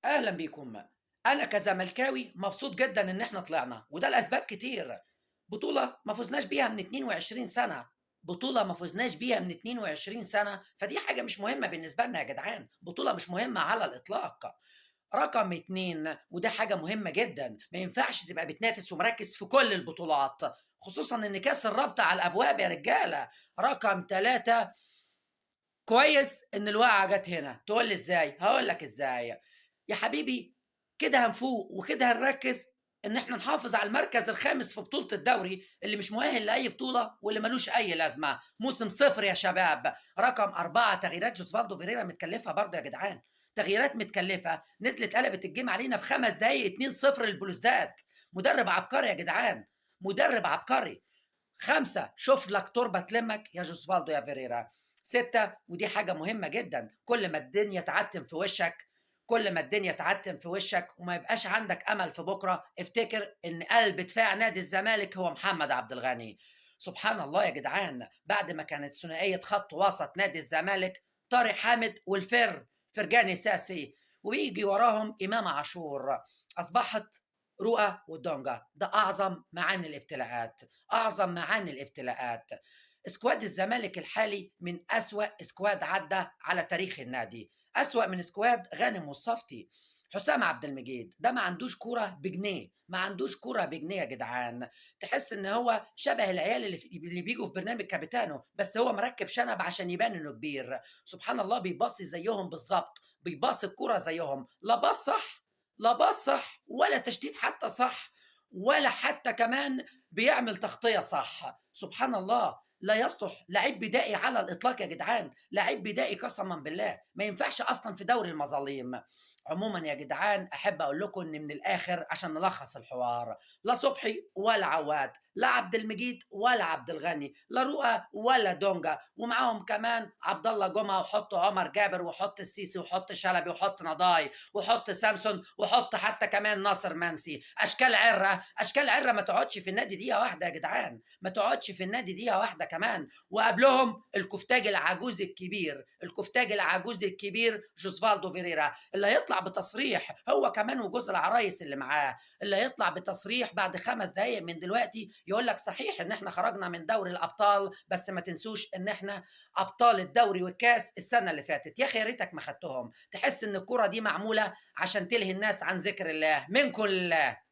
أهلا بيكم. أنا كزملكاوي مبسوط جدا إن إحنا طلعنا، وده لأسباب كتير. بطولة ما فزناش بيها من 22 سنة. بطولة ما فزناش بيها من 22 سنة، فدي حاجة مش مهمة بالنسبة لنا يا جدعان. بطولة مش مهمة على الإطلاق. رقم اتنين، وده حاجة مهمة جدا، ما ينفعش تبقى بتنافس ومركز في كل البطولات، خصوصا إن كأس الرابطة على الأبواب يا رجالة. رقم تلاتة، كويس إن الوقعة جت هنا. تقول لي إزاي؟ هقول لك إزاي يا حبيبي. كده هنفوق وكده هنركز ان احنا نحافظ على المركز الخامس في بطولة الدوري اللي مش مؤهل لأي بطولة واللي ملوش أي لازمة. موسم صفر يا شباب. رقم أربعة، تغييرات جوزفالدو فيريرا متكلفة برضه يا جدعان. تغييرات متكلفة، نزلت قلبت الجيم علينا في 5 دقايق 2-0 للبلوزداد. مدرب عبقري يا جدعان، مدرب عبقري. خمسة، شوف لك تربة تلمك يا جوزفالدو يا فيريرا. ستة، ودي حاجة مهمة جدا، كل ما الدنيا تعتم في وشك، كل ما الدنيا تعتم في وشك وما يبقاش عندك امل في بكره، افتكر ان قلب دفاع نادي الزمالك هو محمد عبد الغني. سبحان الله يا جدعان، بعد ما كانت ثنائيه خط وسط نادي الزمالك طارق حامد فرجاني ساسي، ويجي وراهم امام عاشور، اصبحت رؤى ودونجا. ده اعظم معاني الابتلاءات، اعظم معاني الابتلاءات. سكواد الزمالك الحالي من اسوا سكواد عدى على تاريخ النادي، أسوأ من سكواد غانم والصفتي. حسام عبد المجيد ده ما عندوش كوره بجنيه، ما عندوش كوره بجنيه يا جدعان. تحس ان هو شبه العيال اللي بيجوا في برنامج كابيتانو، بس هو مركب شنب عشان يبان انه كبير. سبحان الله، بيباصي زيهم بالظبط، بيباصي الكوره زيهم. لا باص صح، لا باص صح، ولا تشتيت حتى صح، ولا حتى كمان بيعمل تغطيه صح. سبحان الله، لا يصلح لعيب بدائي على الاطلاق يا جدعان، لعيب بدائي قسما بالله ما ينفعش اصلا في دوري المظالم. عموما يا جدعان، احب اقول لكم ان من الاخر عشان نلخص الحوار، لا صبحي ولا عواد، لا عبد المجيد ولا عبد الغني، لا رؤى ولا دونجا، ومعاهم كمان عبد الله جمعه، وحط عمر جابر، وحط السيسي، وحط شلبي، وحط نضاي، وحط سامسون، وحط حتى كمان ناصر منسي. اشكال عره، اشكال عره ما تقعدش في النادي دقيقه واحده يا جدعان، ما تقعدش في النادي دقيقه واحده كمان. وقبلهم الكفتاج العجوز الكبير، الكفتاج العجوز الكبير جوزفالدو فيريرا، اللي هيطلع بتصريح هو كمان وجوز العرايس اللي معاه، اللي هيطلع بتصريح بعد 5 دقايق من دلوقتي يقول لك صحيح ان احنا خرجنا من دوري الابطال، بس ما تنسوش ان احنا ابطال الدوري والكاس السنه اللي فاتت. يا اخي يا ريتك ما خدتهم. تحس ان الكره دي معموله عشان تلهي الناس عن ذكر الله. منكم لله.